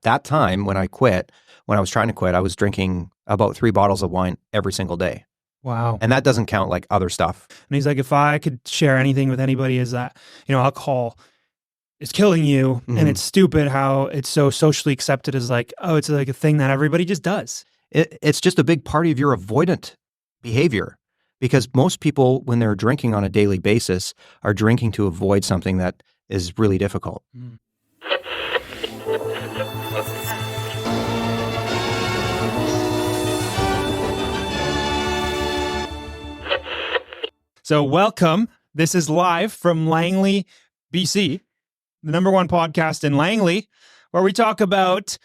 that time when I was trying to quit, I was drinking about 3 bottles of wine every single day. Wow. And that doesn't count like other stuff. And he's like, if I could share anything with anybody is that, alcohol is killing you. And it's stupid how it's so socially accepted as like, oh, it's like a thing that everybody just does. It's just a big part of your avoidant behavior, because most people, when they're drinking on a daily basis, are drinking to avoid something that is really difficult. So welcome. This is live from Langley BC, the #1 podcast in Langley, where we talk about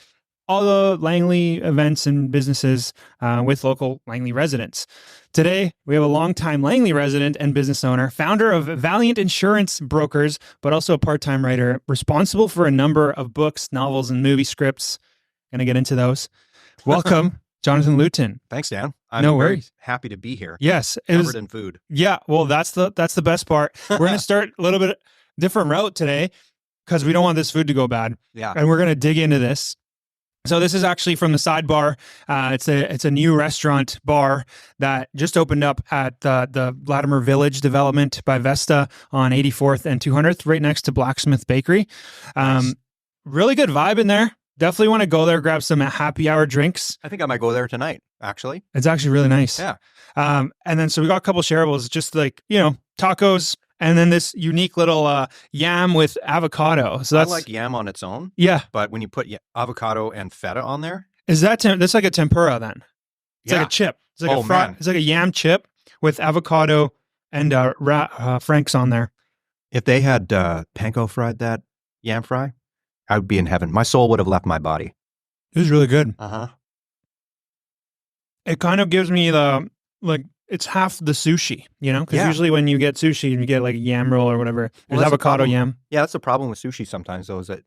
all the Langley events and businesses with local Langley residents. Today, we have a longtime Langley resident and business owner, founder of Valiant insurance brokers, but also a part-time writer, responsible for a number of books, novels, and movie scripts. Going to get into those. Welcome, Jonathan Luiten. Thanks, Dan. No worries. Happy to be here. Yes. Covered in food. Yeah. Well, that's the best part. We're going to start a little bit different route today because we don't want this food to go bad. Yeah. And we're going to dig into this. So this is actually from the Sidebar. It's a new restaurant bar that just opened up at the Latimer Village development by Vesta on 84th and 200th, right next to Blacksmith Bakery. Nice. Really good vibe in there. Definitely want to go there, grab some happy hour drinks. I think I might go there tonight, actually. It's actually really nice. Yeah. And then so we got a couple shareables, just like, tacos, and then this unique little yam with avocado. So that's I like yam on its own. Yeah. But when you put avocado and feta on there. Is that's like a tempura then? It's Yeah. like a chip. It's like it's like a yam chip with avocado and franks on there. If they had panko fried that yam fry, I would be in heaven. My soul would have left my body. It was really good. Uh-huh. It kind of gives me it's half the sushi, because usually when you get sushi and you get like a yam roll or whatever, there's avocado yam. Yeah, that's the problem with sushi sometimes, though, is that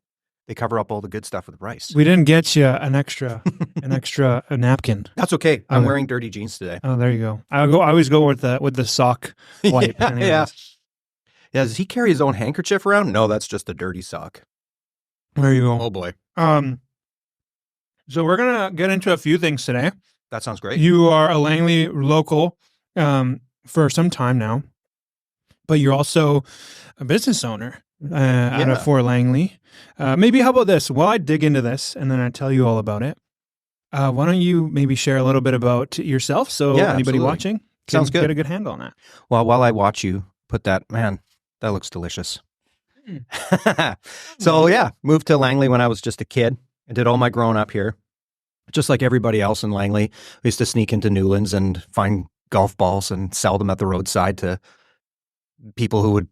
they cover up all the good stuff with rice. We didn't get you an extra napkin. That's okay. I'm wearing dirty jeans today. Oh, there you go. I always go with the sock wipe. Yeah. Does he carry his own handkerchief around? No, that's just a dirty sock. There you go. Oh boy. So we're gonna get into a few things today. That sounds great. You are a Langley local for some time now, but you're also a business owner out of Fort Langley. Maybe how about this? While I dig into this and then I tell you all about it, why don't you maybe share a little bit about yourself so anybody absolutely. Watching Sounds good. Get a good handle on that. Well, while I watch you put that looks delicious. So yeah, moved to Langley when I was just a kid. I did all my growing up here. Just like everybody else in Langley, we used to sneak into Newlands and find golf balls and sell them at the roadside to people who would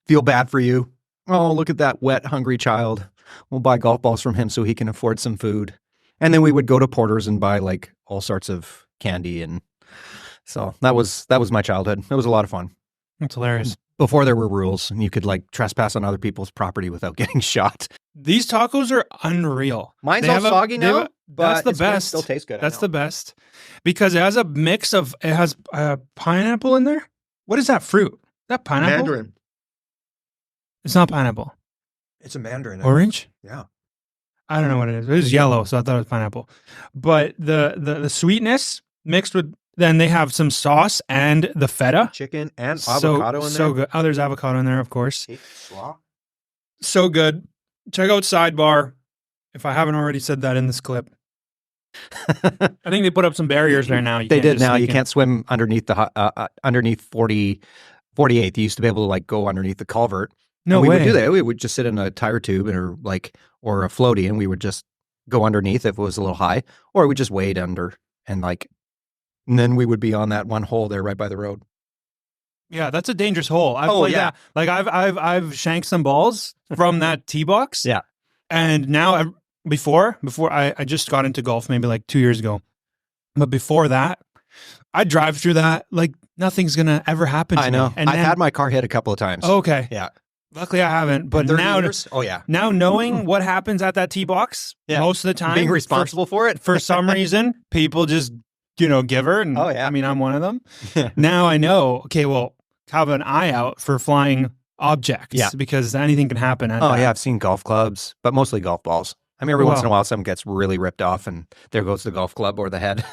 feel bad for you. Oh, look at that wet, hungry child. We'll buy golf balls from him so he can afford some food. And then we would go to Porter's and buy all sorts of candy. And so that was my childhood. It was a lot of fun. That's hilarious. Before there were rules and you could trespass on other people's property without getting shot. These tacos are unreal. Mine's all soggy now, but that's the best. Still tastes good. That's the best because it has a mix of, it has pineapple in there. What is that fruit? Is that pineapple? Mandarin. It's not pineapple. It's a mandarin. Orange? Yeah. I don't know what it is. It was yellow, so I thought it was pineapple. But the sweetness mixed with, then they have some sauce and the feta. Chicken and avocado in there. So good. Oh, there's avocado in there, of course. So good. Check out Sidebar if I haven't already said that in this clip. I think they put up some barriers there now. They did now. You can't swim underneath underneath 48th. You used to be able to go underneath the culvert. No way. We would do that. We would just sit in a tire tube or a floaty, and we would just go underneath if it was a little high, or we just wade under and then we would be on that one hole there right by the road. Yeah, that's a dangerous hole. I've played that. I've shanked some balls from that tee box. Yeah. And now before I just got into golf maybe 2 years ago. But before that, I drive through that nothing's going to ever happen to me. I know. And I've had my car hit a couple of times. Okay. Yeah. Luckily I haven't, but now now knowing what happens at that tee box most of the time, being responsible for it for some reason, people just give her. And I mean, I'm one of them. Now I know, okay, well, have an eye out for flying objects because anything can happen. I've seen golf clubs, but mostly golf balls. I mean, every once in a Wow. while, someone gets really ripped off, and there goes the golf club or the head.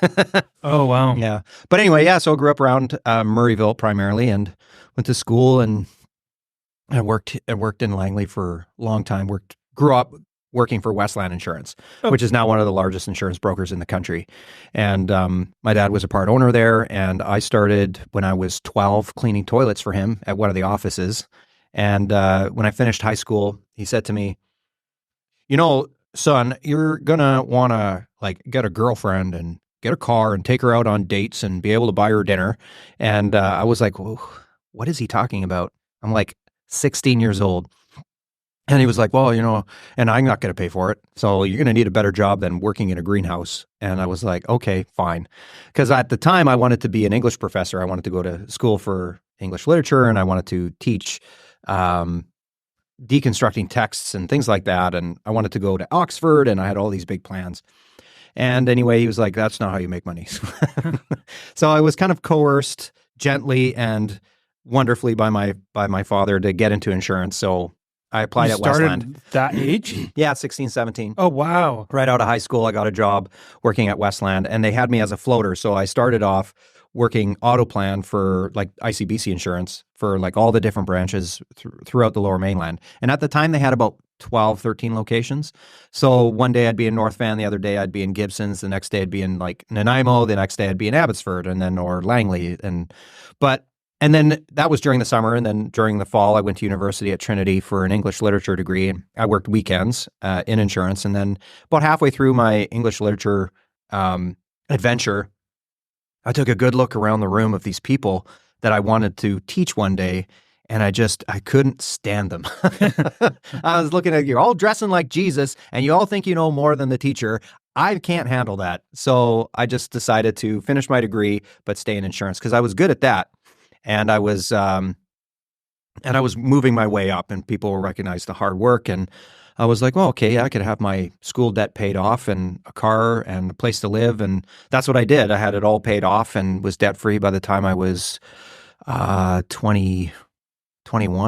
Oh, wow. Yeah. But anyway, yeah. So I grew up around Murrayville primarily, and went to school, and I worked in Langley for a long time. Grew up working for Westland Insurance, Oh. which is now one of the largest insurance brokers in the country. And my dad was a part owner there, and I started when I was 12 cleaning toilets for him at one of the offices. And when I finished high school, he said to me, "You know, son, you're gonna want to like get a girlfriend and get a car and take her out on dates and be able to buy her dinner." And I was like, "Whoa, what is he talking about?" I'm like 16 years old. And he was like, "Well, and I'm not going to pay for it. So you're going to need a better job than working in a greenhouse." And I was like, "Okay, fine." Because at the time I wanted to be an English professor. I wanted to go to school for English literature, and I wanted to teach deconstructing texts and things like that. And I wanted to go to Oxford, and I had all these big plans. And anyway, he was like, "That's not how you make money." So I was kind of coerced gently and wonderfully by my father to get into insurance. So I applied You at started Westland. that age? Yeah, 16, 17. Oh, wow. Right out of high school, I got a job working at Westland, and they had me as a floater. So I started off working auto plan for like ICBC insurance for like all the different branches throughout the Lower Mainland. And at the time, they had about 12, 13 locations. So one day I'd be in North Van, the other day I'd be in Gibsons, the next day I'd be in like Nanaimo, the next day I'd be in Abbotsford, and then or Langley. And then that was during the summer. And then during the fall, I went to university at Trinity for an English literature degree. I worked weekends in insurance. And then about halfway through my English literature adventure, I took a good look around the room of these people that I wanted to teach one day. And I couldn't stand them. I was looking at you all dressing like Jesus, and you all think you know more than the teacher. I can't handle that. So I just decided to finish my degree, but stay in insurance because I was good at that. And I was moving my way up, and people recognized the hard work. And I was like, well, okay, I could have my school debt paid off and a car and a place to live. And that's what I did. I had it all paid off and was debt free by the time I was 21,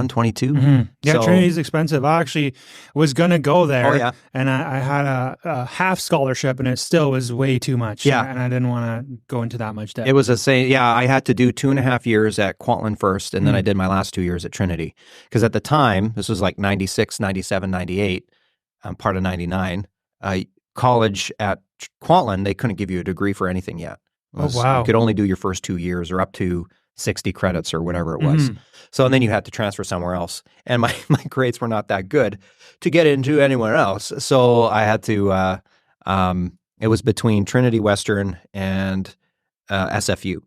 22. Mm-hmm. Yeah, So- Trinity's expensive. I actually was going to go there. Oh, yeah. And I had a half scholarship, and it still was way too much. Yeah. And I didn't want to go into that much debt. It was I had to do 2.5 years at 𝐿𝐴𝐻𝐴𝐿 first, and then I did my last 2 years at Trinity. Because at the time, this was like 96, 97, 98, part of 99, college at 𝐿𝐴𝐻𝐴𝐿, they couldn't give you a degree for anything yet. Oh, wow. You could only do your first 2 years or up to 60 credits or whatever it was. So, and then you had to transfer somewhere else. And my grades were not that good to get into anywhere else. So I had to, it was between Trinity Western and SFU.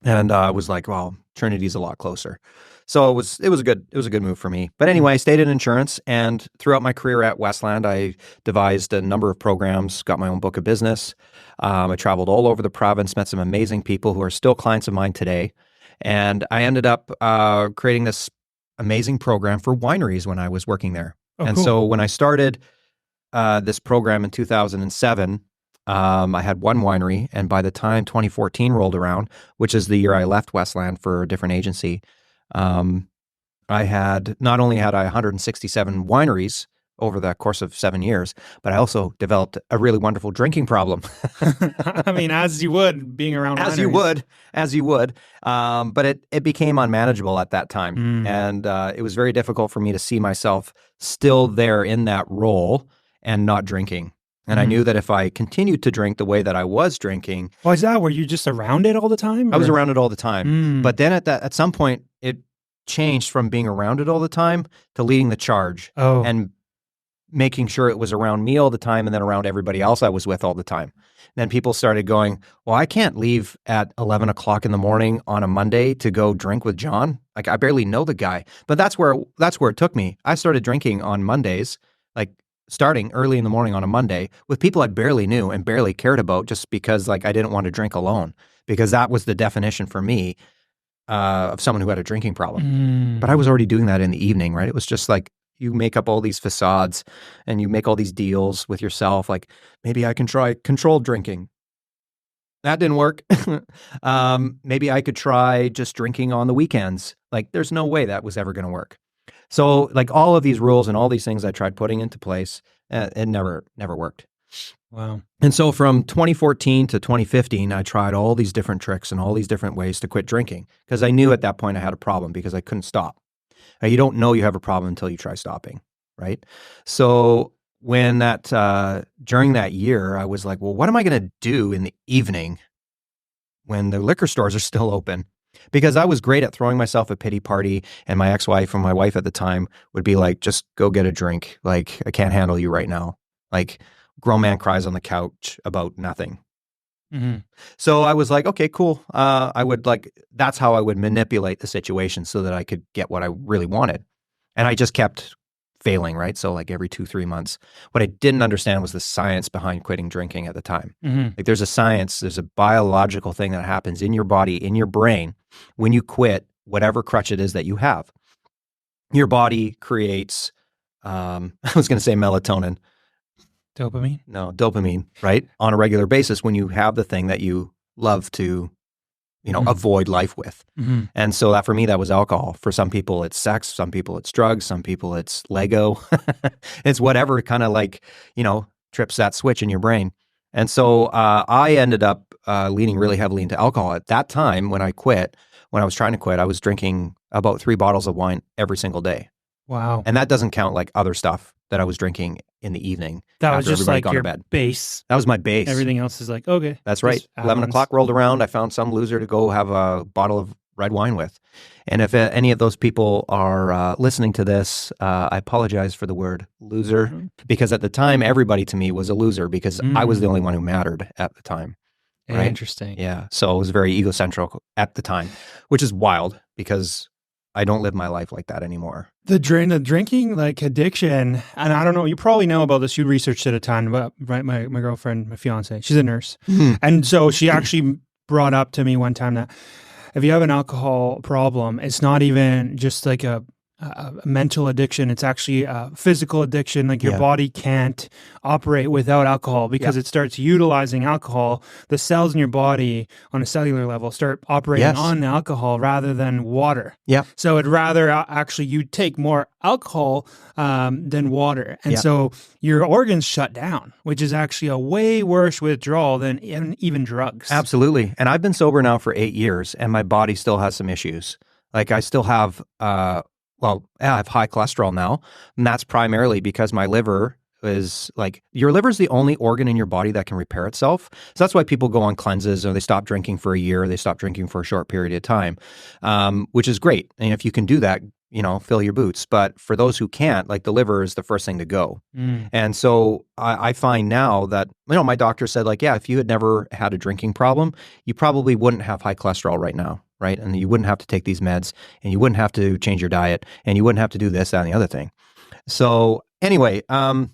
And I was like, well, Trinity's a lot closer. So it was a good move for me. But anyway, I stayed in insurance, and throughout my career at Westland, I devised a number of programs, got my own book of business. I traveled all over the province, met some amazing people who are still clients of mine today. And I ended up creating this amazing program for wineries when I was working there. Oh, and cool. so when I started this program in 2007, I had one winery, and by the time 2014 rolled around, which is the year I left Westland for a different agency, I had not only had I 167 wineries over the course of 7 years, but I also developed a really wonderful drinking problem. I mean, as you would, being around As you would. But it became unmanageable at that time. And it was very difficult for me to see myself still there in that role and not drinking. And I knew that if I continued to drink the way that I was drinking. Why is that? Were you just around it all the time? I was or- around it all the time. But then at some point, it changed from being around it all the time to leading the charge. Oh. And making sure it was around me all the time and then around everybody else I was with all the time. Then people started going, well, I can't leave at 11 o'clock in the morning on a Monday to go drink with John. Like, I barely know the guy. But that's where it took me. I started drinking on Mondays, like starting early in the morning on a Monday with people I barely knew and barely cared about, just because like I didn't want to drink alone, because that was the definition for me of someone who had a drinking problem. But I was already doing that in the evening, right? It was just like, you make up all these facades and you make all these deals with yourself. Like, maybe I can try controlled drinking. That didn't work. Maybe I could try just drinking on the weekends. Like, there's no way that was ever going to work. So like all of these rules and all these things I tried putting into place It never worked. Wow. And so from 2014 to 2015, I tried all these different tricks and all these different ways to quit drinking because I knew at that point I had a problem because I couldn't stop. You don't know you have a problem until you try stopping, right? So when during that year, I was like, well, what am I going to do in the evening when the liquor stores are still open? Because I was great at throwing myself a pity party, and my ex-wife and my wife at the time would be like, just go get a drink. Like, I can't handle you right now. Like, grown man cries on the couch about nothing. Mm-hmm. So I was like, okay, cool. That's how I would manipulate the situation so that I could get what I really wanted. And I just kept failing, right? So like every 2-3 months. What I didn't understand was the science behind quitting drinking at the time. Mm-hmm. Like there's a biological thing that happens in your body, in your brain, when you quit whatever crutch it is that you have. Your body creates, I was going to say melatonin. Dopamine? No, dopamine, right? On a regular basis when you have the thing that you love to, avoid life with. Mm-hmm. And so that for me, that was alcohol. For some people, it's sex. Some people, it's drugs. Some people, it's Lego. It's whatever kind of trips that switch in your brain. And so I ended up leaning really heavily into alcohol. At that time, when I was trying to quit, I was drinking about 3 bottles of wine every single day. Wow. And that doesn't count like other stuff that I was drinking in the evening. That was just like your bed. base. That was my base. Everything else is like, okay. That's right. 11 o'clock rolled around. I found some loser to go have a bottle of red wine with. And if any of those people are listening to this, I apologize for the word loser, because at the time, everybody to me was a loser because I was the only one who mattered at the time. Right? Interesting. Yeah. So it was very egocentric at the time, which is wild because I don't live my life like that anymore. The drinking like addiction, and I don't know, you probably know about this. You researched it a ton, but right, my girlfriend, my fiance, she's a nurse. Mm-hmm. And so she actually brought up to me one time that if you have an alcohol problem, it's not even just like a mental addiction. It's actually a physical addiction. Like your body can't operate without alcohol because it starts utilizing alcohol. The cells in your body on a cellular level start operating on alcohol rather than water. Yeah. So it'd rather actually you take more alcohol than water. And so your organs shut down, which is actually a way worse withdrawal than even drugs. Absolutely. And I've been sober now for 8 years and my body still has some issues. Like I still have I have high cholesterol now, and that's primarily because my liver is like, your liver is the only organ in your body that can repair itself. So that's why people go on cleanses or they stop drinking for a year, or they stop drinking for a short period of time, which is great. And if you can do that, fill your boots. But for those who can't, like the liver is the first thing to go. And so I find now that, my doctor said like, yeah, if you had never had a drinking problem, you probably wouldn't have high cholesterol right now. Right. And you wouldn't have to take these meds and you wouldn't have to change your diet and you wouldn't have to do this, that, and the other thing. So anyway, when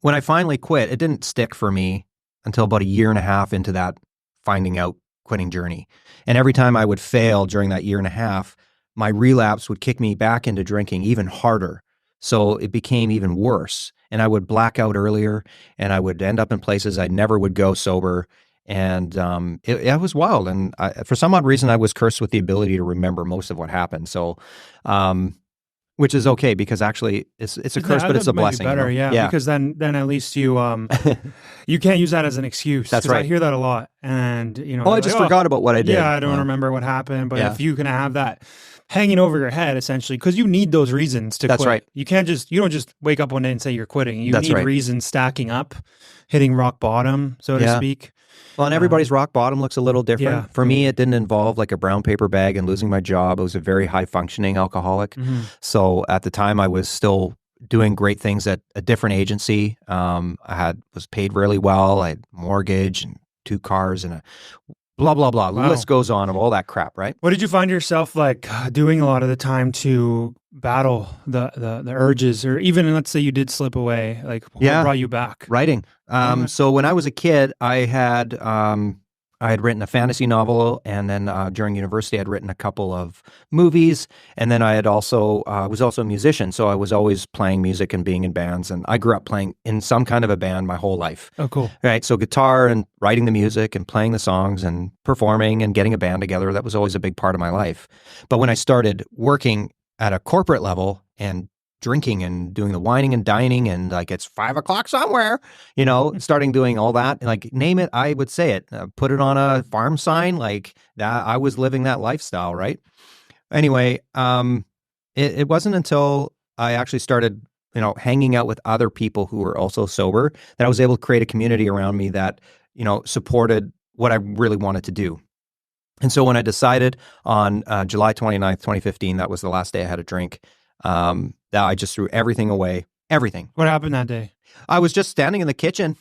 I finally quit, it didn't stick for me until about 1.5 years into that finding out quitting journey. And every time I would fail during that 1.5 years, my relapse would kick me back into drinking even harder. So it became even worse. And I would black out earlier and I would end up in places I never would go sober. And it was wild. And for some odd reason, I was cursed with the ability to remember most of what happened. So, which is okay because actually it's a curse, but it's a blessing. Better, yeah. Because then at least you you can't use that as an excuse. That's right. I hear that a lot, and I just forgot about what I did. Yeah, I don't remember what happened. But if you can have that hanging over your head, essentially, because you need those reasons to quit. That's right. You don't just wake up one day and say you're quitting. You need reasons stacking up, hitting rock bottom, so to speak. Well, and everybody's rock bottom looks a little different. Yeah. For me, it didn't involve like a brown paper bag and losing my job. I was a very high functioning alcoholic. Mm-hmm. So at the time I was still doing great things at a different agency. I was paid really well. I had mortgage and 2 cars and a blah, blah, blah. Wow. The list goes on of all that crap, right? What did you find yourself like doing a lot of the time to battle the urges, or even let's say you did slip away, like what brought you back? Writing. So when I was a kid, I had written a fantasy novel, and then during university, I'd written a couple of movies, and then I had also was also a musician, so I was always playing music and being in bands, and I grew up playing in some kind of a band my whole life. Oh, cool. Right, so guitar and writing the music and playing the songs and performing and getting a band together, that was always a big part of my life. But when I started working at a corporate level and drinking and doing the whining and dining and like it's 5 o'clock somewhere, starting doing all that. Like name it, I would say it. Put it on a farm sign, like that. I was living that lifestyle, right? Anyway, it wasn't until I actually started, hanging out with other people who were also sober that I was able to create a community around me that, supported what I really wanted to do. And so when I decided on July 29th, 2015, that was the last day I had a drink, that I just threw everything away, everything. What happened that day? I was just standing in the kitchen.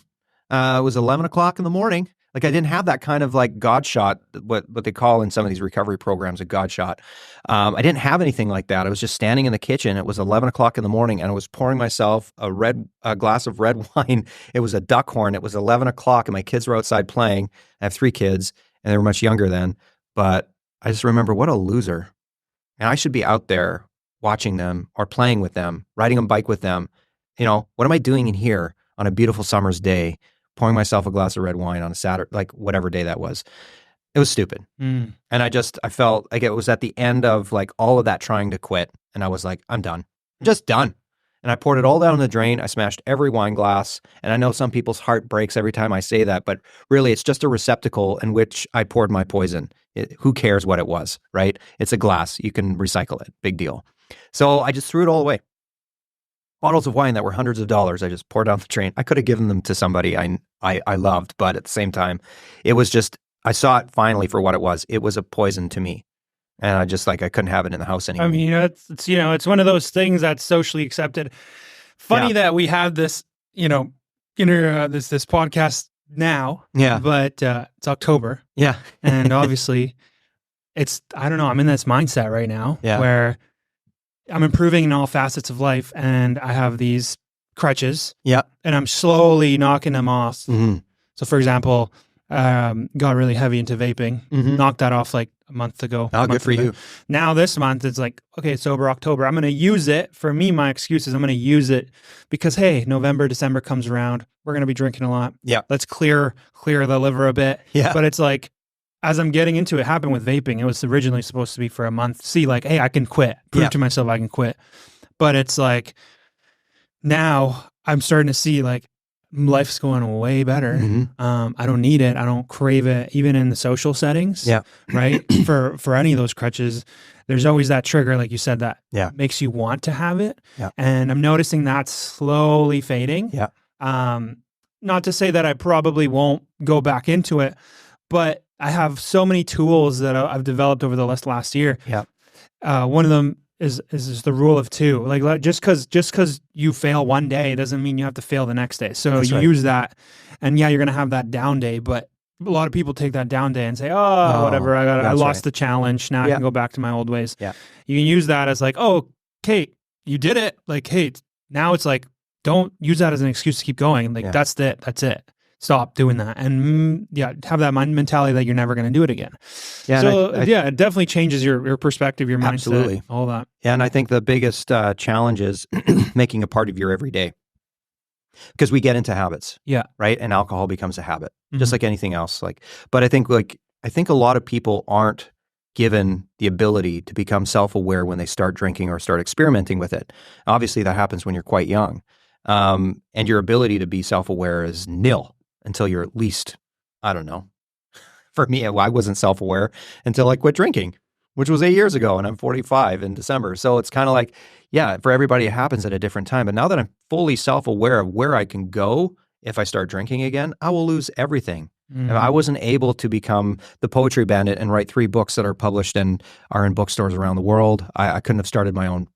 It was 11 o'clock in the morning. Like I didn't have that kind of like God shot, what they call in some of these recovery programs a God shot. I didn't have anything like that. I was just standing in the kitchen. It was 11 o'clock in the morning and I was pouring myself a glass of red wine. It was a Duckhorn. It was 11 o'clock and my kids were outside playing. I have 3 kids and they were much younger then. But I just remember what a loser. And I should be out there watching them or playing with them, riding a bike with them. What am I doing in here on a beautiful summer's day, pouring myself a glass of red wine on a Saturday, like whatever day that was? It was stupid. And I felt like it was at the end of like all of that trying to quit. And I was like, I'm done. I'm just done. And I poured it all down the drain. I smashed every wine glass. And I know some people's heart breaks every time I say that, but really it's just a receptacle in which I poured my poison. Who cares what it was, right? It's a glass. You can recycle it. Big deal. So I just threw it all away. Bottles of wine that were hundreds of dollars, I just poured down the drain. I could have given them to somebody I loved, but at the same time, it was just, I saw it finally for what it was. It was a poison to me. And I just I couldn't have it in the house anymore. I mean, it's one of those things that's socially accepted. Funny that we have this, this podcast now. Yeah. But it's October. Yeah. And obviously I don't know, I'm in this mindset right now where I'm improving in all facets of life and I have these crutches. Yeah. And I'm slowly knocking them off. Mm-hmm. So for example, got really heavy into vaping, knocked that off like a month ago. Oh, good for you. Now this month it's like, okay, it's sober October. I'm going to use it. For me, my excuse is I'm going to use it because, hey, November, December comes around. We're going to be drinking a lot. Yeah. Let's clear the liver a bit. Yeah. But it's like, as I'm getting into it, happened with vaping. It was originally supposed to be for a month. See, like, hey, I can quit. Prove to myself I can quit. But it's like, now I'm starting to see like, life's going way better. I don't need it. I don't crave it, even in the social settings. Yeah. Right. For any of those crutches, there's always that trigger, like you said, that makes you want to have it. Yeah. And I'm noticing that's slowly fading. Yeah. Not to say that I probably won't go back into it, but I have so many tools that I've developed over the last year. Yeah. One of them is the rule of 2. Like just because you fail one day doesn't mean you have to fail the next day. So That's right. use that, and you're gonna have that down day. But a lot of people take that down day and say, "Oh, whatever, I lost the challenge. Now I can go back to my old ways." Yeah, you can use that as like, "Oh, Kate, you did it." Like, hey, now it's like, don't use that as an excuse to keep going. Like that's it. That's it. Stop doing that, and have that mentality that you're never going to do it again. Yeah, so it definitely changes your perspective, your mindset, absolutely, all that. Yeah, and I think the biggest challenge is making a part of your everyday, because we get into habits. Yeah, right, and alcohol becomes a habit, just like anything else. But I think a lot of people aren't given the ability to become self-aware when they start drinking or start experimenting with it. Obviously, that happens when you're quite young, and your ability to be self-aware is nil. Until you're at least, I don't know. For me, I wasn't self-aware until I quit drinking, which was 8 years ago, and I'm 45 in December. So it's kind of like, for everybody, it happens at a different time. But now that I'm fully self-aware of where I can go if I start drinking again, I will lose everything. If I wasn't able to become the Poetry Bandit and write 3 books that are published and are in bookstores around the world, I couldn't have started my own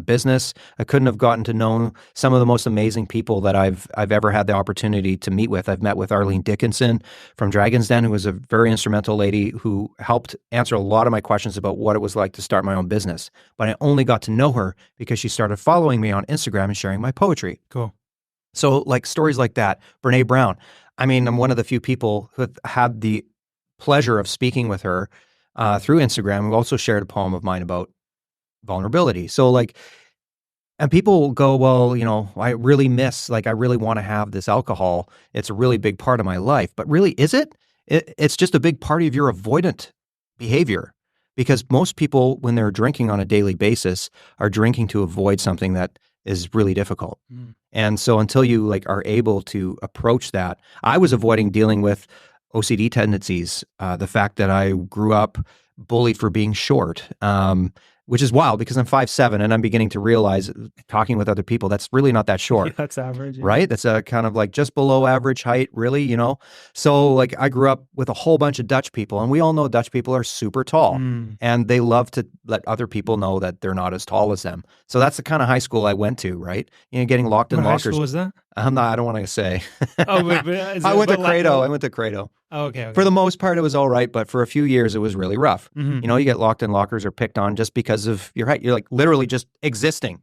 business. I couldn't have gotten to know some of the most amazing people that I've ever had the opportunity to meet with. I've met with Arlene Dickinson from Dragon's Den, who was a very instrumental lady who helped answer a lot of my questions about what it was like to start my own business. But I only got to know her because she started following me on Instagram and sharing my poetry. Cool. So like stories like that, Brene Brown. I mean, I'm one of the few people who have had the pleasure of speaking with her through Instagram. We've also shared a poem of mine about vulnerability. So and people will go, well, I really I really want to have this alcohol. It's a really big part of my life. But really, is it? It's just a big part of your avoidant behavior. Because most people, when they're drinking on a daily basis, are drinking to avoid something that is really difficult. And so until you like are able to approach that, I was avoiding dealing with OCD tendencies, the fact that I grew up bullied for being short, which is wild because I'm 5'7", and I'm beginning to realize, talking with other people, that's really not that short. That's average. Yeah. Right? That's a kind of like just below average height, really, So like I grew up with a whole bunch of Dutch people, and we all know Dutch people are super tall, and they love to let other people know that they're not as tall as them. So that's the kind of high school I went to, right? Getting locked in What lockers. high school was that? I don't want to say. Oh, but I went to 𝐏𝐻𝐸𝐴𝐻. I went to 𝐏𝐻𝐸𝐴𝐻. Oh, okay. For the most part, it was all right, but for a few years, it was really rough. You get locked in lockers or picked on just because of your height. You're like literally just existing.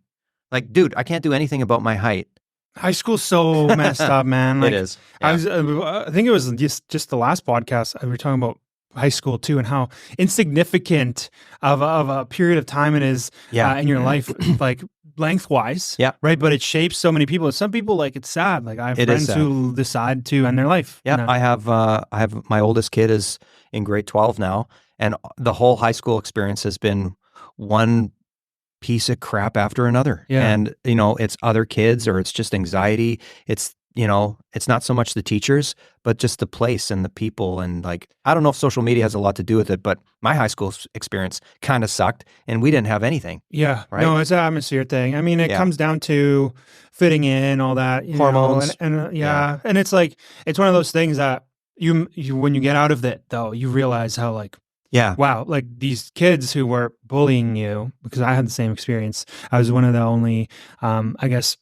Like, dude, I can't do anything about my height. High school's so messed up, man. Like, it is. Yeah. I think it was just the last podcast we were talking about high school too, and how insignificant of a period of time it is in your life, like lengthwise. Yeah. Right. But it shapes so many people. Some people, like, it's sad. Like, I have friends who decide to end their life. Yeah. I have my oldest kid is in grade 12 now, and the whole high school experience has been one piece of crap after another. Yeah. And, it's other kids, or it's just anxiety. It's, it's not so much the teachers, but just the place and the people. And like, I don't know if social media has a lot to do with it, but my high school experience kind of sucked, and we didn't have anything. Yeah. Right? No, it's an atmosphere thing. I mean, it comes down to fitting in, all that. Hormones. And it's like, it's one of those things that you when you get out of it, though, you realize how, like, wow, like these kids who were bullying you, because I had the same experience. I was one of the only, I guess,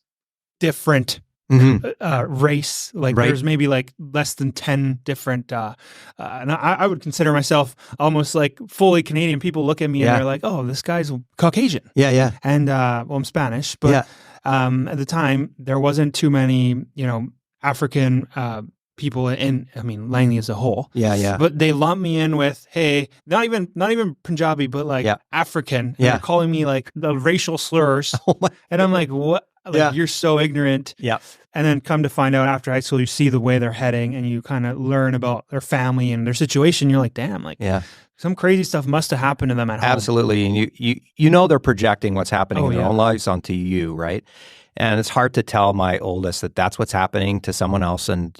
different race. Like, there's maybe like less than 10 different, and I would consider myself almost like fully Canadian. People look at me and they're like, oh, this guy's Caucasian. Yeah. And, well, I'm Spanish, but at the time there wasn't too many, African, people Langley as a whole. Yeah. But they lump me in with, hey, not even Punjabi, but like African. And they're calling me like the racial slurs. And I'm like, what? Like, you're so ignorant. Yeah. And then come to find out after high school, you see the way they're heading, and you kind of learn about their family and their situation. You're like, damn, like, some crazy stuff must have happened to them at home. Absolutely. And you know they're projecting what's happening in their own lives onto you, right? And it's hard to tell my oldest that that's what's happening to someone else, and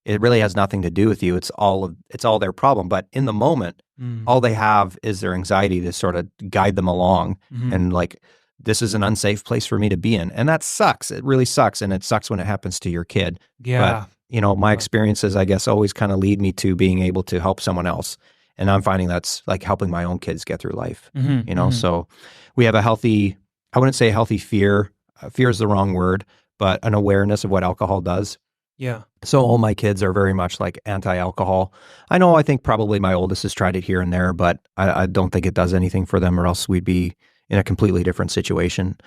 it really has nothing to do with you. It's all their problem. But in the moment, all they have is their anxiety to sort of guide them along, and like, this is an unsafe place for me to be in, and that sucks. It really sucks, and it sucks when it happens to your kid. Yeah. But my experiences, I guess, always kind of lead me to being able to help someone else, and I'm finding that's like helping my own kids get through life. So we have a healthy, I wouldn't say a healthy fear. Fear is the wrong word, but an awareness of what alcohol does. Yeah. So all my kids are very much like anti-alcohol. I think probably my oldest has tried it here and there, but I don't think it does anything for them, or else we'd be in a completely different situation.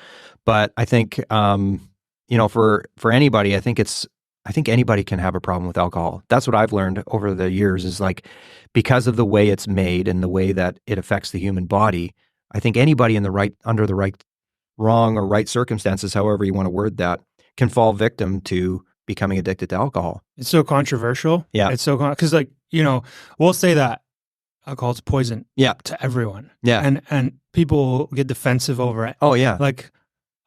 But I think, for anybody, I think anybody can have a problem with alcohol. That's what I've learned over the years, is like, because of the way it's made and the way that it affects the human body, I think anybody under the wrong or right circumstances, however you want to word that, can fall victim to becoming addicted to alcohol. It's so controversial. Yeah. It's so, because like, we'll say that alcohol's poison to everyone. Yeah. And people get defensive over it. Oh, yeah. Like,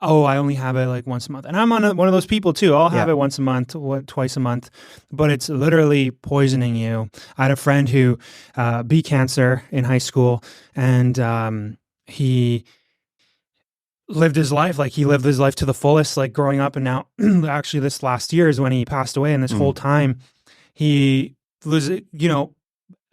oh, I only have it like once a month. And I'm one of those people too. I'll have it once a month, twice a month, but it's literally poisoning you. I had a friend who beat cancer in high school, and he lived his life to the fullest, like growing up. And now actually this last year is when he passed away. And this whole time he was,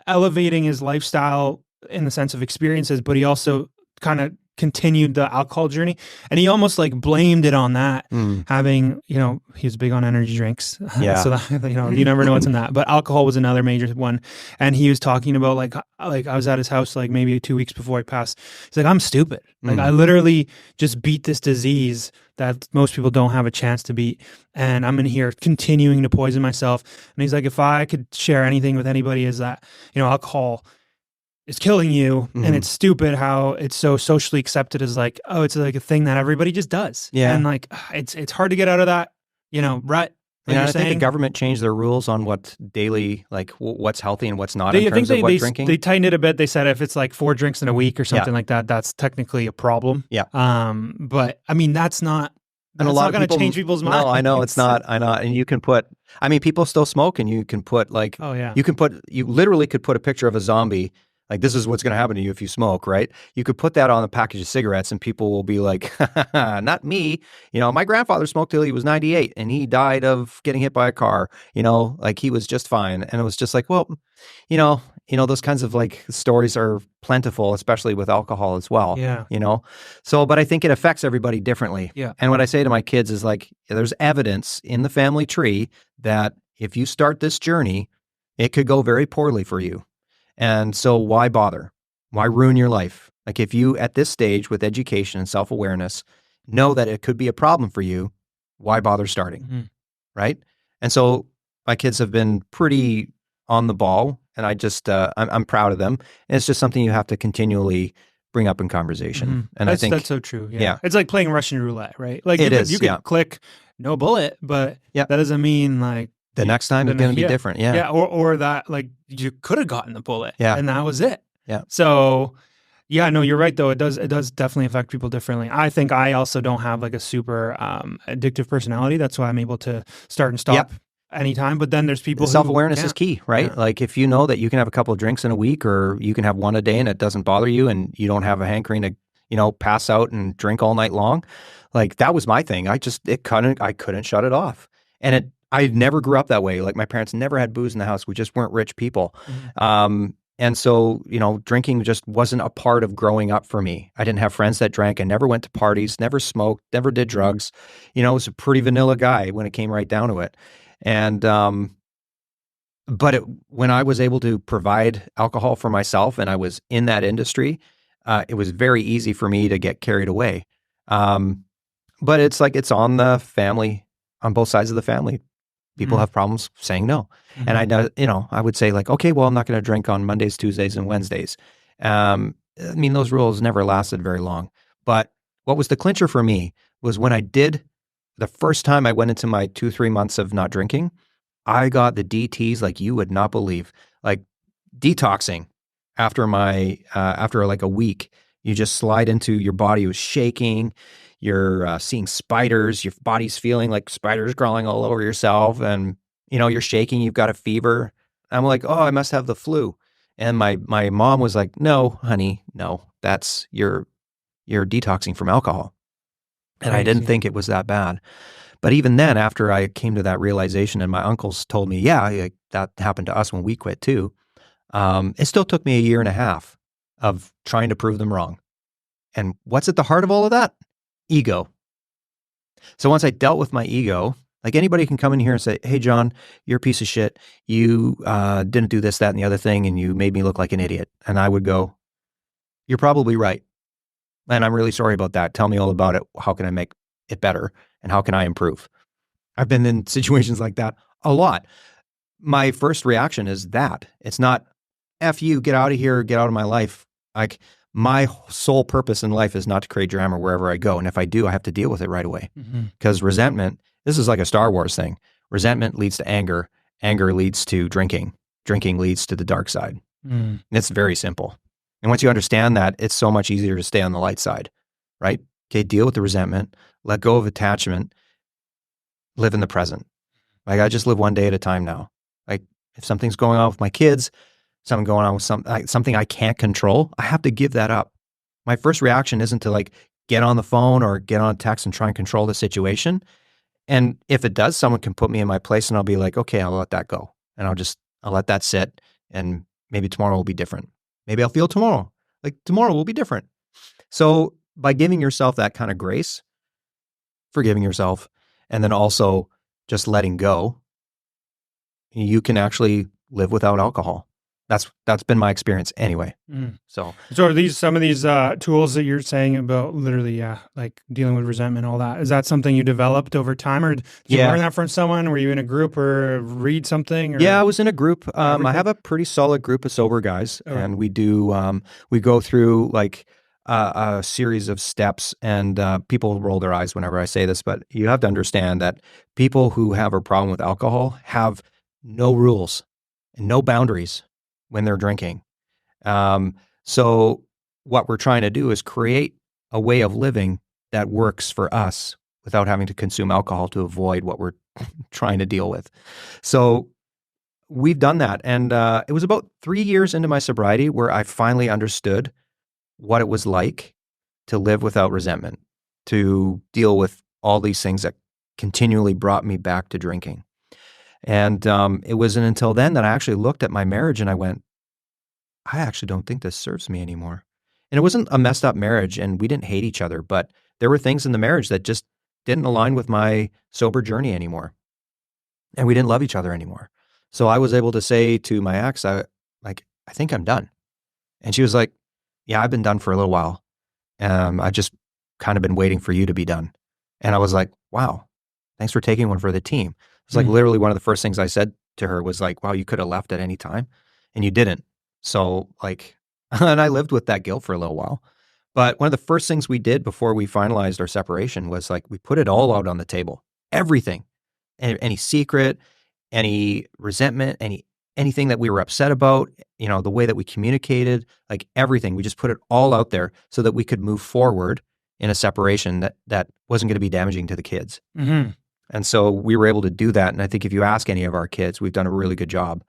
elevating his lifestyle in the sense of experiences, but he also kind of continued the alcohol journey, and he almost like blamed it on that. Having, he was big on energy drinks. So that, you never know what's in that, but alcohol was another major one. And he was talking about like I was at his house like maybe 2 weeks before he passed. He's like, I'm stupid. Like, I literally just beat this disease that most people don't have a chance to beat, and I'm in here continuing to poison myself. And he's like, if I could share anything with anybody, is that, alcohol is killing you, and it's stupid how it's so socially accepted as like, oh, it's like a thing that everybody just does. Yeah. And like, it's hard to get out of that, rut. Like Yeah, you're I think the saying? government changed their rules on what daily, like what's healthy and what's not I in think terms of what drinking. they tightened it a bit. They said if it's like 4 drinks in a week or something Yeah. like that, that's technically a problem. Yeah. But I mean, that's not And a lot of going to people change people's minds. No, I know it's not. I know, and you can put. I mean, people still smoke, and you can put like. Oh yeah. You literally could put a picture of a zombie. Like, this is what's going to happen to you if you smoke, right? You could put that on a package of cigarettes, and people will be like, "Not me." You know, my grandfather smoked till he was 98, and he died of getting hit by a car. You know, like he was just fine, and it was just like, well, those kinds of like stories are plentiful, especially with alcohol as well. Yeah. So, but I think it affects everybody differently. Yeah. And what I say to my kids is like, there's evidence in the family tree that if you start this journey, it could go very poorly for you. And so why bother? Why ruin your life? Like, if you at this stage with education and self-awareness know that it could be a problem for you, why bother starting? Mm-hmm. Right? And so my kids have been pretty on the ball, and I just I'm proud of them. And it's just something you have to continually bring up in conversation. Mm-hmm. And I think that's so true. Yeah. It's like playing Russian roulette, right? Like you could click no bullet, but that doesn't mean like the next time it's going to be different. Yeah. Yeah. Or that like you could have gotten the bullet. Yeah. And that was it. Yeah. So yeah, no, you're right though. It does definitely affect people differently. I think I also don't have like a super addictive personality. That's why I'm able to start and stop anytime. But then there's people self-awareness is key, right? Yeah. Like, if you know that you can have a couple of drinks in a week, or you can have one a day and it doesn't bother you, and you don't have a hankering to, pass out and drink all night long. Like, that was my thing. I couldn't shut it off. And I never grew up that way. Like, my parents never had booze in the house. We just weren't rich people. Mm-hmm. And so, drinking just wasn't a part of growing up for me. I didn't have friends that drank. I never went to parties, never smoked, never did drugs. I was a pretty vanilla guy when it came right down to it. And, but when I was able to provide alcohol for myself and I was in that industry, it was very easy for me to get carried away. But it's like, it's on the family, on both sides of the family. People have problems saying no. Mm-hmm. And I would say like, okay, well, I'm not going to drink on Mondays, Tuesdays, and Wednesdays. I mean, those rules never lasted very long. But what was the clincher for me was when I did, the first time I went into my 2-3 months of not drinking, I got the DTs like you would not believe. Like, detoxing after like a week, you just slide into, your body was shaking. You're seeing spiders. Your body's feeling like spiders crawling all over yourself, and you're shaking. You've got a fever. I'm like, oh, I must have the flu. And my mom was like, no, honey, no, that's you're detoxing from alcohol. And I didn't think it was that bad. But even then, after I came to that realization, and my uncles told me, yeah, that happened to us when we quit too. It still took me 1.5 years of trying to prove them wrong. And what's at the heart of all of that? Ego. So once I dealt with my ego, like, anybody can come in here and say, hey, Jon, you're a piece of shit. You didn't do this, that, and the other thing, and you made me look like an idiot. And I would go, you're probably right. And I'm really sorry about that. Tell me all about it. How can I make it better? And how can I improve? I've been in situations like that a lot. My first reaction is that. It's not, F you, get out of here, get out of my life. Like, my sole purpose in life is not to create drama wherever I go. And if I do, I have to deal with it right away. Because resentment, this is like a Star Wars thing. Resentment leads to anger. Anger leads to drinking. Drinking leads to the dark side. It's very simple. And once you understand that, it's so much easier to stay on the light side, right? Okay, deal with the resentment, let go of attachment, live in the present. Like, I just live one day at a time now. Like, if something's going on with my kids, something going on with something I can't control, I have to give that up. My first reaction isn't to like get on the phone or get on a text and try and control the situation. And if it does, someone can put me in my place, and I'll be like, okay, I'll let that go. And I'll let that sit, and maybe tomorrow will be different. Maybe I'll feel tomorrow. Like, tomorrow will be different. So by giving yourself that kind of grace, forgiving yourself, and then also just letting go, you can actually live without alcohol. That's been my experience anyway. So are these some of these tools that you're saying about literally, like dealing with resentment, all that? Is that something you developed over time, or did you learn that from someone? Were you in a group or read something? Or? Yeah, I was in a group. I have a pretty solid group of sober guys, and we do we go through like a series of steps, and people roll their eyes whenever I say this, but you have to understand that people who have a problem with alcohol have no rules and no boundaries when they're drinking. So what we're trying to do is create a way of living that works for us without having to consume alcohol to avoid what we're trying to deal with. So we've done that. And it was about 3 years into my sobriety where I finally understood what it was like to live without resentment, to deal with all these things that continually brought me back to drinking. And it wasn't until then that I actually looked at my marriage and I went, I actually don't think this serves me anymore. And it wasn't a messed up marriage and we didn't hate each other, but there were things in the marriage that just didn't align with my sober journey anymore. And we didn't love each other anymore. So I was able to say to my ex, I think I'm done. And she was like, yeah, I've been done for a little while. I just kind of been waiting for you to be done. And I was like, wow, thanks for taking one for the team. It's like literally one of the first things I said to her was like, wow, you could have left at any time and you didn't. So like, and I lived with that guilt for a little while. But one of the first things we did before we finalized our separation was like, we put it all out on the table, everything, any secret, any resentment, anything that we were upset about, the way that we communicated, like everything, we just put it all out there so that we could move forward in a separation that wasn't going to be damaging to the kids. Mm-hmm. And so we were able to do that. And I think if you ask any of our kids, we've done a really good job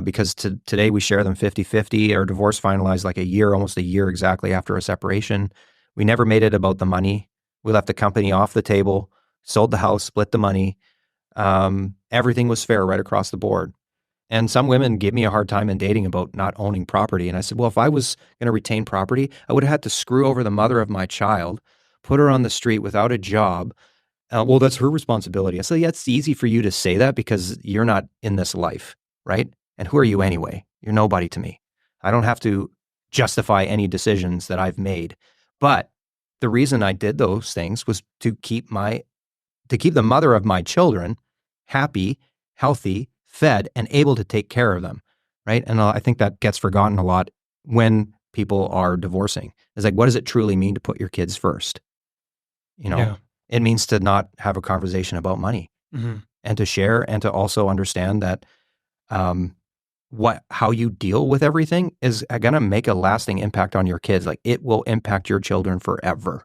because today we share them 50-50. Our divorce finalized like almost a year exactly after a separation. We never made it about the money. We left the company off the table, sold the house, split the money. Everything was fair right across the board. And some women gave me a hard time in dating about not owning property. And I said, well, if I was going to retain property, I would have had to screw over the mother of my child, put her on the street without a job. Well, that's her responsibility. I said, yeah, it's easy for you to say that because you're not in this life, right? And who are you anyway? You're nobody to me. I don't have to justify any decisions that I've made. But the reason I did those things was to keep the mother of my children happy, healthy, fed, and able to take care of them, right? And I think that gets forgotten a lot when people are divorcing. It's like, what does it truly mean to put your kids first? It means to not have a conversation about money and to share and to also understand that how you deal with everything is going to make a lasting impact on your kids. Like it will impact your children forever.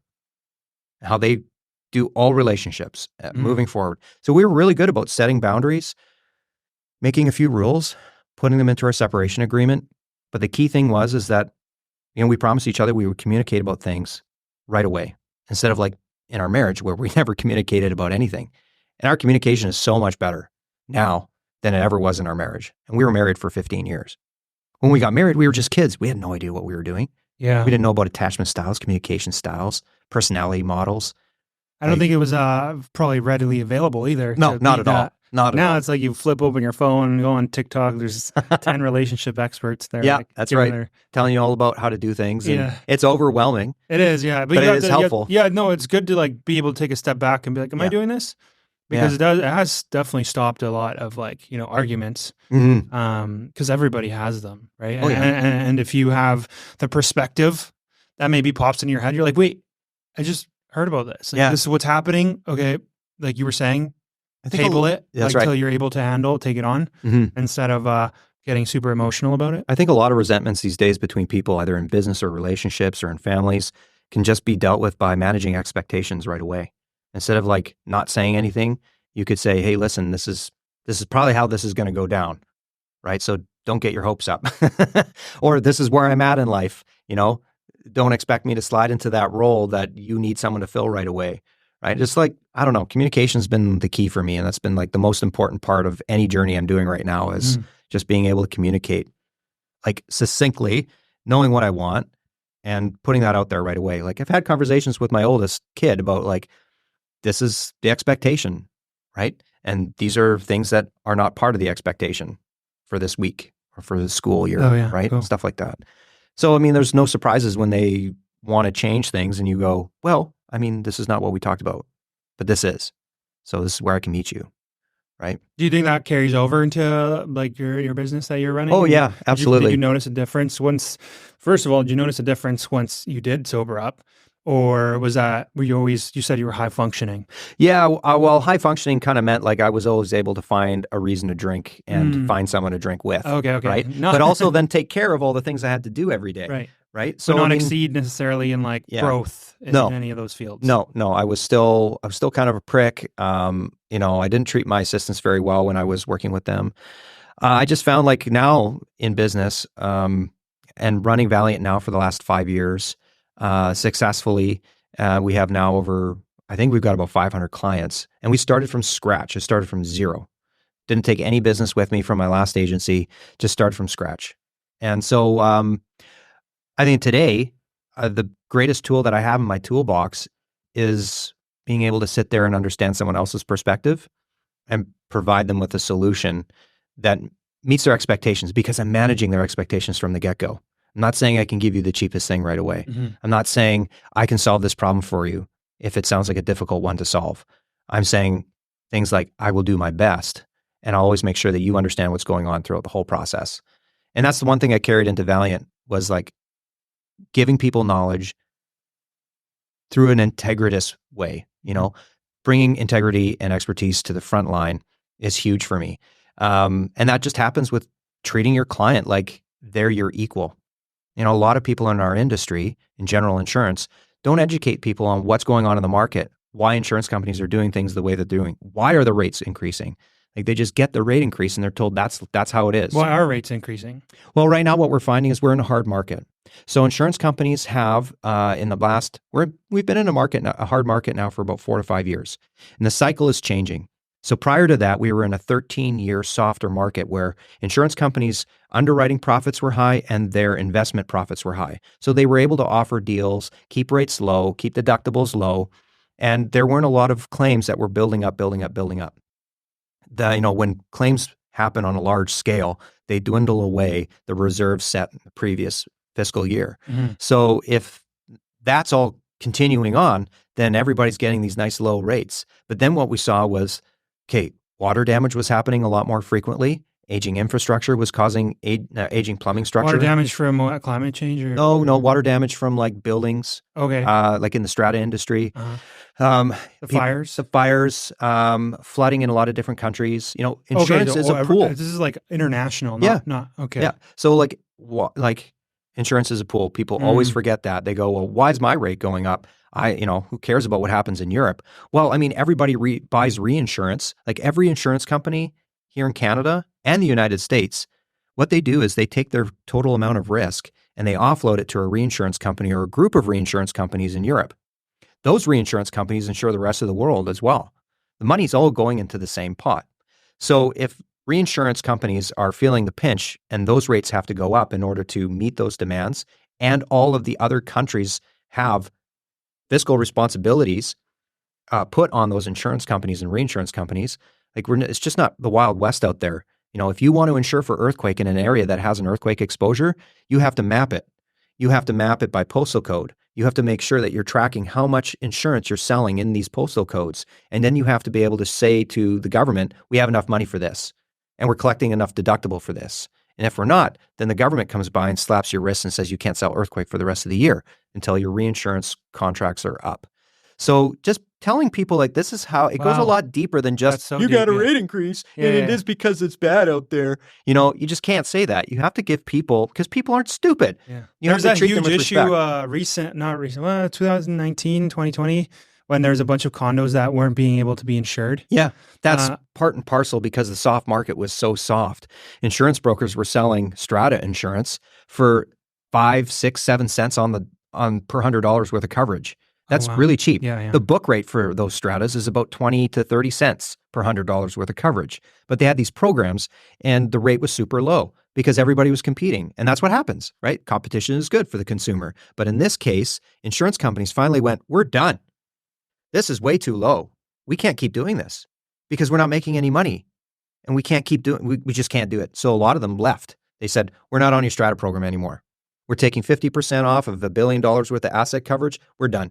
How they do all relationships moving forward. So we were really good about setting boundaries, making a few rules, putting them into our separation agreement. But the key thing is that, we promised each other we would communicate about things right away instead of like in our marriage where we never communicated about anything. And our communication is so much better now than it ever was in our marriage. And we were married for 15 years. When we got married, we were just kids. We had no idea what we were doing. Yeah. We didn't know about attachment styles, communication styles, personality models. I don't think it was probably readily available either. No, not at all. Not at all. Now it's like you flip open your phone, go on TikTok. There's 10 relationship experts there. Yeah, that's right. Telling you all about how to do things. And it's overwhelming. It is, yeah. But it is helpful. No, it's good to like be able to take a step back and be like, am I doing this? Because it has definitely stopped a lot of like, arguments. Because everybody has them, right? Oh, yeah. And if you have the perspective that maybe pops in your head, you're like, wait, I just heard about this. Like, this is what's happening. Okay. Like you were saying, table it until you're able to handle, take it on instead of getting super emotional about it. I think a lot of resentments these days between people, either in business or relationships or in families, can just be dealt with by managing expectations right away. Instead of like not saying anything, you could say, hey, listen, this is probably how this is going to go down, right? So don't get your hopes up. Or this is where I'm at in life, don't expect me to slide into that role that you need someone to fill right away, right? Just like, I don't know, communication's been the key for me. And that's been like the most important part of any journey I'm doing right now is just being able to communicate like succinctly, knowing what I want and putting that out there right away. Like I've had conversations with my oldest kid about like, this is the expectation, right? And these are things that are not part of the expectation for this week or for the school year, right? Cool. Stuff like that. So, there's no surprises when they want to change things and you go, well, this is not what we talked about, but this is. So this is where I can meet you. right? Do you think that carries over into like your business that you're running? Oh yeah, absolutely. Did you notice a difference once? First of all, did you notice a difference once you did sober up, or were you always? You said you were high functioning. Yeah, well, high functioning kind of meant like I was always able to find a reason to drink and find someone to drink with. Okay. Right. No. But also then take care of all the things I had to do every day. Right. Right. So not exceed necessarily in like growth in any of those fields. No, I was still kind of a prick. I didn't treat my assistants very well when I was working with them. I just found like now in business, and running Valiant now for the last 5 years, successfully, we have now I think we've got about 500 clients, and we started from scratch. I started from zero. Didn't take any business with me from my last agency, just started from scratch. And so, I think today, the greatest tool that I have in my toolbox is being able to sit there and understand someone else's perspective and provide them with a solution that meets their expectations, because I'm managing their expectations from the get-go. I'm not saying I can give you the cheapest thing right away. I'm not saying I can solve this problem for you if it sounds like a difficult one to solve. I'm saying things like, I will do my best, and I'll always make sure that you understand what's going on throughout the whole process. And that's the one thing I carried into Valiant, was like giving people knowledge through an integritous way. Bringing integrity and expertise to the front line is huge for me. And that just happens with treating your client like they're your equal. A lot of people in our industry, in general insurance, don't educate people on what's going on in the market, why insurance companies are doing things the way they're doing. Why are the rates increasing? Like, they just get the rate increase and they're told that's how it is. Why are rates increasing? Well, right now what we're finding is we're in a hard market. So insurance companies have we've been in a hard market now for about 4 to 5 years, and the cycle is changing. So prior to that, we were in a 13-year softer market where insurance companies' underwriting profits were high and their investment profits were high. So they were able to offer deals, keep rates low, keep deductibles low, and there weren't a lot of claims that were building up. When claims happen on a large scale, they dwindle away the reserves set in the previous fiscal year. So if that's all continuing on, then everybody's getting these nice low rates. But then what we saw was, water damage was happening a lot more frequently. Aging infrastructure was causing aging plumbing structure. Water damage from climate change? Or? No, water damage from like buildings. Okay. Like in the strata industry. The fires, flooding in a lot of different countries. Insurance is a pool. This is like international. Not okay. Yeah. So like insurance is a pool. People always forget that. They go, well, why is my rate going up? Who cares about what happens in Europe? Well, I mean, everybody buys reinsurance. Like every insurance company here in Canada and the United States, what they do is they take their total amount of risk and they offload it to a reinsurance company or a group of reinsurance companies in Europe. Those reinsurance companies insure the rest of the world as well. The money's all going into the same pot. So if reinsurance companies are feeling the pinch and those rates have to go up in order to meet those demands, and all of the other countries have fiscal responsibilities put on those insurance companies and reinsurance companies, it's just not the Wild West out there. If you want to insure for earthquake in an area that has an earthquake exposure, you have to map it. You have to map it by postal code. You have to make sure that you're tracking how much insurance you're selling in these postal codes. And then you have to be able to say to the government, we have enough money for this, and we're collecting enough deductible for this. And if we're not, then the government comes by and slaps your wrist and says you can't sell earthquake for the rest of the year until your reinsurance contracts are up. So just telling people like this is how it goes a lot deeper than just you got a rate increase and it is because it's bad out there. You just can't say that. You have to give people, because people aren't stupid. Yeah. You There's have to that treat them huge with issue, respect. 2019, 2020, when there's a bunch of condos that weren't being able to be insured. Yeah, that's part and parcel because the soft market was so soft. Insurance brokers were selling strata insurance for 5, 6, 7 cents on per $100 worth of coverage. That's really cheap. Yeah. The book rate for those stratas is about 20 to 30 cents per $100 worth of coverage. But they had these programs and the rate was super low because everybody was competing. And that's what happens, right? Competition is good for the consumer. But in this case, insurance companies finally went, we're done. This is way too low. We can't keep doing this because we're not making any money. And we can't keep doing, we just can't do it. So a lot of them left. They said, we're not on your strata program anymore. We're taking 50% off of $1 billion worth of asset coverage. We're done.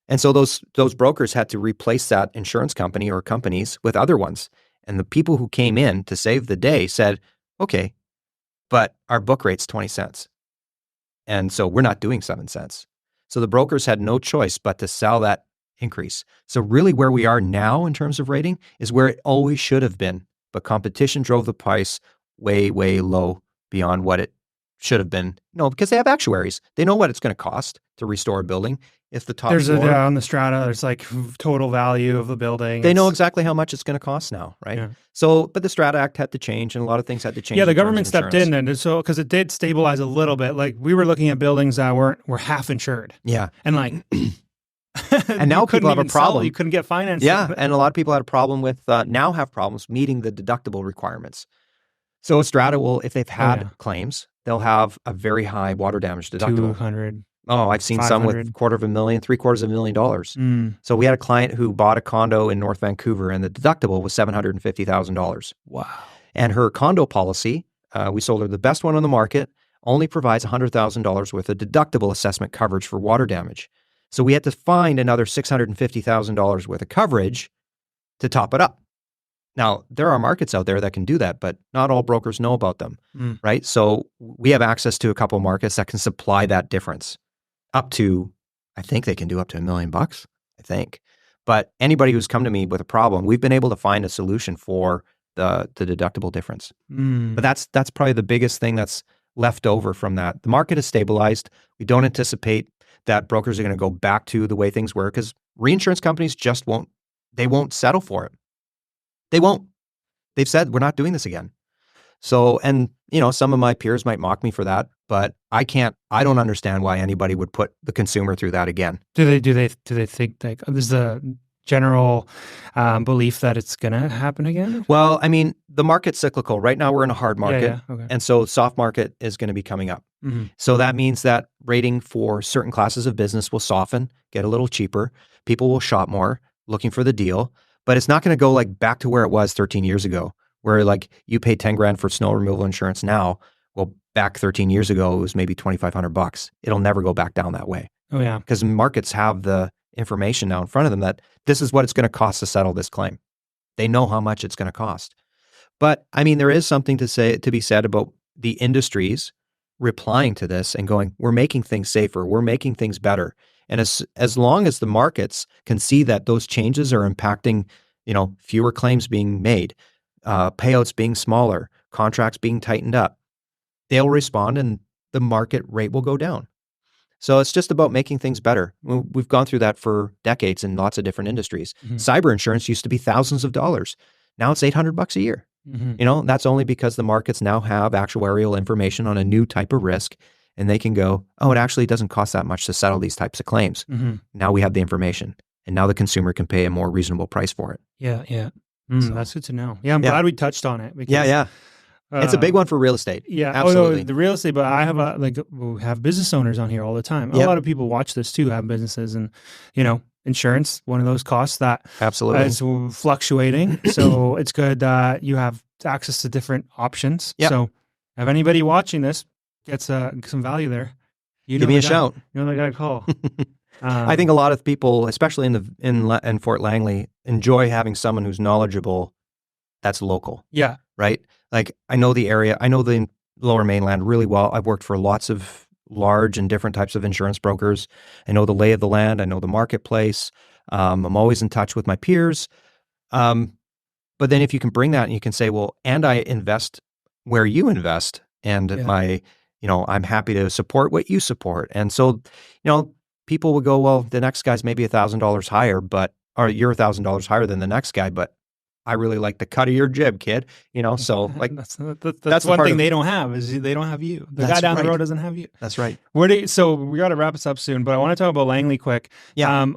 And so those brokers had to replace that insurance company or companies with other ones. And the people who came in to save the day said, okay, but our book rate's 20 cents. And so we're not doing 7 cents. So the brokers had no choice but to sell that increase. So really where we are now in terms of rating is where it always should have been. But competition drove the price way, way low beyond what it should have been. No, because they have actuaries. They know what it's going to cost to restore a building. If the top There's floor, on the strata, there's like total value of the building. they know exactly how much it's going to cost now, right? Yeah. So, but the Strata Act had to change, and a lot of things had to change. Yeah, the in terms government of stepped insurance. in, and so because it did stabilize a little bit. Like we were looking at buildings that were half insured, Yeah, and like, and now you couldn't people have a even sell, problem. you couldn't get financing. Yeah, and a lot of people had a problem with now have problems meeting the deductible requirements. So a Strata will, if they've had claims, they'll have a very high water damage deductible. 200. Oh, I've seen some with 500. $250,000, $750,000. So we had a client who bought a condo in North Vancouver, and the deductible was $750,000. Wow. And her condo policy, we sold her the best one on the market, only provides $100,000 worth of deductible assessment coverage for water damage. So we had to find another $650,000 worth of coverage to top it up. Now, there are markets out there that can do that, but not all brokers know about them, right? So we have access to a couple of markets that can supply that difference up to, I think they can do up to $1 million, I think. But anybody who's come to me with a problem, we've been able to find a solution for the deductible difference. But that's probably the biggest thing that's left over from that. The market has stabilized. We don't anticipate that brokers are going to go back to the way things were because reinsurance companies just won't settle for it. They won't. They've said, we're not doing this again. So, and some of my peers might mock me for that, but I don't understand why anybody would put the consumer through that again. Do they think like there's the general belief that it's going to happen again? Well, I mean, the market's cyclical. Right now we're in a hard market. Yeah, okay. And so soft market is going to be coming up. So that means that rating for certain classes of business will soften, get a little cheaper. People will shop more looking for the deal, but it's not going to go like back to where it was 13 years ago, where like you pay 10 grand for snow removal insurance now. Well, back 13 years ago, it was maybe $2,500. It'll never go back down that way. Oh yeah. Because markets have the information now in front of them that this is what it's going to cost to settle this claim. They know how much it's going to cost. But I mean, there is something to be said about the industries replying to this and going, we're making things safer. We're making things better. And as long as the markets can see that those changes are impacting, fewer claims being made, payouts being smaller, contracts being tightened up, they'll respond and the market rate will go down. So it's just about making things better. We've gone through that for decades in lots of different industries. Cyber insurance used to be thousands of dollars. Now it's $800 a year. That's only because the markets now have actuarial information on a new type of risk, and they can go, oh, it actually doesn't cost that much to settle these types of claims. Now we have the information, and now the consumer can pay a more reasonable price for it. Yeah. That's good to know. Yeah, I'm glad we touched on it. Because, yeah. It's a big one for real estate. Yeah, absolutely. Oh, no, the real estate. But I have we have business owners on here all the time. A lot of people watch this too, have businesses, and insurance, one of those costs that absolutely is fluctuating. So it's good that you have access to different options. Yep. So if anybody watching this gets some value there, give me a shout. You know the guy to call. I think a lot of people, especially in Fort Langley, enjoy having someone who's knowledgeable that's local. Yeah. Right? Like I know the area, I know the Lower Mainland really well. I've worked for lots of large and different types of insurance brokers. I know the lay of the land. I know the marketplace. I'm always in touch with my peers. But then if you can bring that and you can say, well, and I invest where you invest, and I'm happy to support what you support. And so, people would go, well, the next guy's maybe $1,000 higher, or you're $1,000 higher than the next guy, but I really like the cut of your jib, kid. So like that's one thing they don't have is they don't have you. The guy down the road doesn't have you. That's right. So we got to wrap this up soon, but I want to talk about Langley quick. Yeah.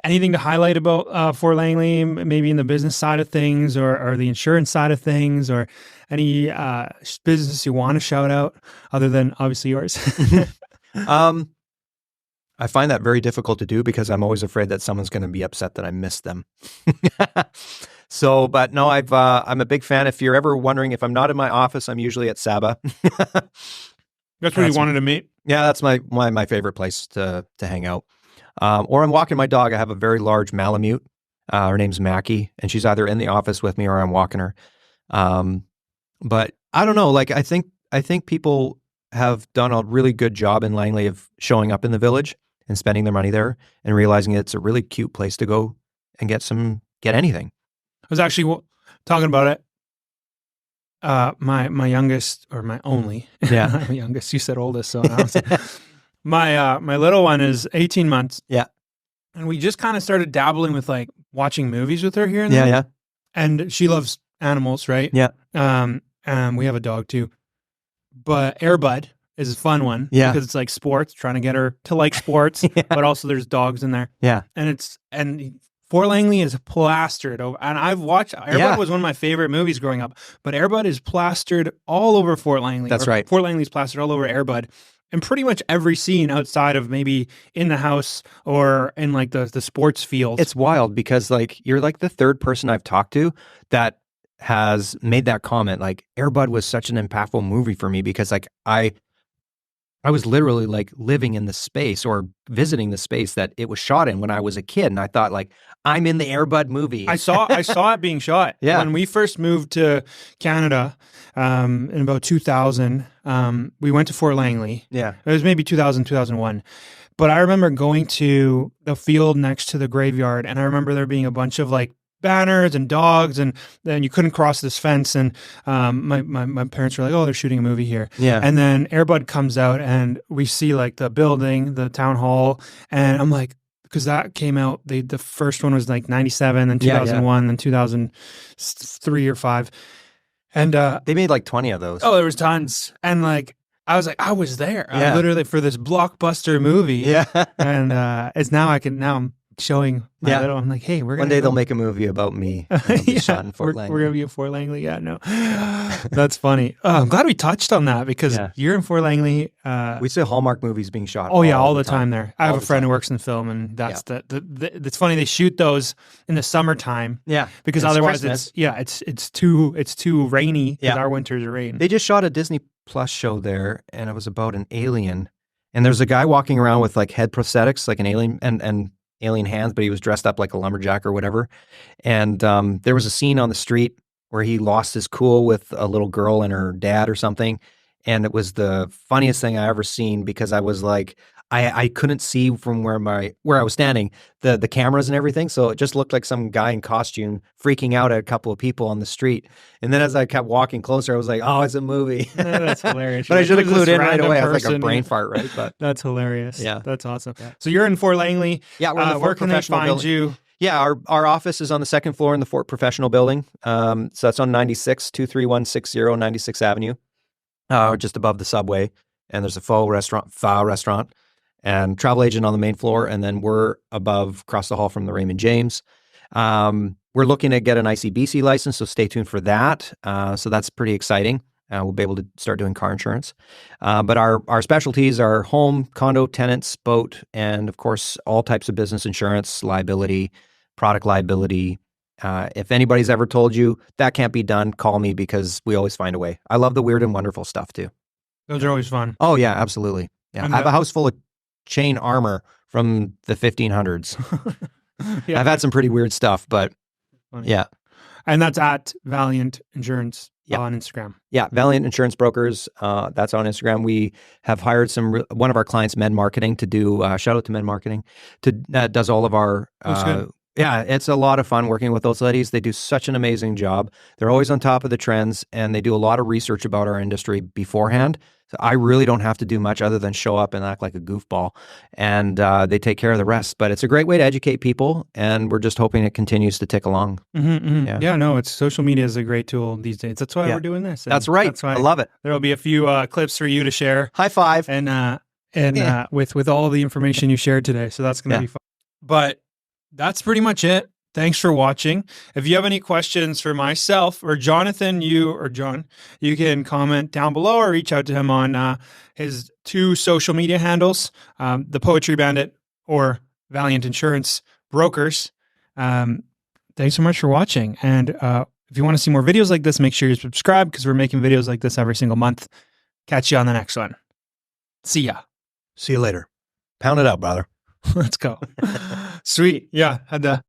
Anything to highlight about Fort Langley, maybe in the business side of things or the insurance side of things, or any business you want to shout out other than obviously yours? I find that very difficult to do because I'm always afraid that someone's going to be upset that I missed them. So, but no, I'm a big fan. If you're ever wondering, if I'm not in my office, I'm usually at Saba. That's where you wanted to meet? Yeah, that's my favorite place to hang out. Or I'm walking my dog. I have a very large Malamute. Her name's Mackie, and she's either in the office with me or I'm walking her. But I don't know. Like I think people have done a really good job in Langley of showing up in the village and spending their money there and realizing it's a really cute place to go and get anything. I was actually talking about it. My youngest, or my only, Yeah. my youngest, you said oldest, so my little one is 18 months. Yeah. And we just kind of started dabbling with like watching movies with her here and there. Yeah. And she loves animals, right? Yeah. We have a dog too. But Air Bud is a fun one. Yeah. Because it's like sports, trying to get her to like sports, Yeah. but also there's dogs in there. Yeah. And Fort Langley is plastered over, and I've watched Air Bud was one of my favorite movies growing up, but Air Bud is plastered all over Fort Langley. That's right. Fort Langley's plastered all over Air Bud. And pretty much every scene outside of maybe in the house or in like the sports field. It's wild because like you're like the third person I've talked to that has made that comment. Like Air Bud was such an impactful movie for me because like I was literally like living in the space or visiting the space that it was shot in when I was a kid. And I thought like, I'm in the Air Bud movie. I saw it being shot. Yeah. When we first moved to Canada in about 2000, we went to Fort Langley. Yeah. It was maybe 2000, 2001. But I remember going to the field next to the graveyard, and I remember there being a bunch of like banners and dogs, and then you couldn't cross this fence. And my parents were like, "Oh, they're shooting a movie here." Yeah. And then Air Bud comes out, and we see like the building, the town hall, and I'm like, because that came out, the first one was like 97, then 2001, then 2003 or 5, and they made like 20 of those. Oh, there was tons, and like I was like, I was there, Yeah. literally for this blockbuster movie. Yeah. And I'm showing my little, I'm like, hey, one day they'll make a movie about me. Shot in Fort Langley. We're gonna be in Fort Langley. Yeah, no, that's funny. I'm glad we touched on that because you're in Fort Langley. We see Hallmark movies being shot. Oh yeah, all the time there. I have a friend time. who works in film, and that's it's funny they shoot those in the summertime. Yeah, because it's otherwise Christmas. it's too rainy. Because our winters are rain. They just shot a Disney Plus show there, and it was about an alien. And there's a guy walking around with like head prosthetics, like an alien, and alien hands, but he was dressed up like a lumberjack or whatever. And there was a scene on the street where he lost his cool with a little girl and her dad or something. And it was the funniest thing I ever seen because I was like, I couldn't see from where I was standing, the cameras and everything. So it just looked like some guy in costume freaking out at a couple of people on the street. And then as I kept walking closer, I was like, oh, it's a movie. That's hilarious. But I should have clued in right away. I was like a brain fart, right? But that's hilarious. Yeah. That's awesome. Yeah. So you're in Fort Langley. Yeah, we're in the where Fort can they Professional find building. you? Yeah, our office is on the second floor in the Fort Professional building. So that's on 96, 23160 96th Avenue, just above the subway. And there's a pho restaurant, and travel agent on the main floor. And then we're across the hall from the Raymond James. We're looking to get an ICBC license, so stay tuned for that. So that's pretty exciting. We'll be able to start doing car insurance. But our specialties are home, condo, tenants, boat, and of course, all types of business insurance, liability, product liability. If anybody's ever told you that can't be done, call me because we always find a way. I love the weird and wonderful stuff too. Those are always fun. Oh yeah, absolutely. Yeah, I have a house full of chain armor from the 1500s. I've had some pretty weird stuff, but yeah. And that's at Valiant Insurance on Instagram. Yeah, Valiant Insurance Brokers. That's on Instagram. We have hired one of our clients, Med Marketing, to do. Shout out to Med Marketing, does all of our. Yeah, it's a lot of fun working with those ladies. They do such an amazing job. They're always on top of the trends, and they do a lot of research about our industry beforehand. So I really don't have to do much other than show up and act like a goofball, and they take care of the rest. But it's a great way to educate people, and we're just hoping it continues to tick along. Yeah, no, it's social media is a great tool these days. That's why we're doing this. That's right. That's why I love it. There will be a few clips for you to share. High five. And with all the information you shared today. So that's going to be fun. But that's pretty much it. Thanks for watching. If you have any questions for myself or Jonathan, John, you can comment down below or reach out to him on his 2 social media handles, the Poetry Bandit or Valiant Insurance Brokers. Thanks so much for watching. And if you want to see more videos like this, make sure you subscribe because we're making videos like this every single month. Catch you on the next one. See ya. See you later. Pound it out, brother. Let's go. Sweet. Yeah. Had to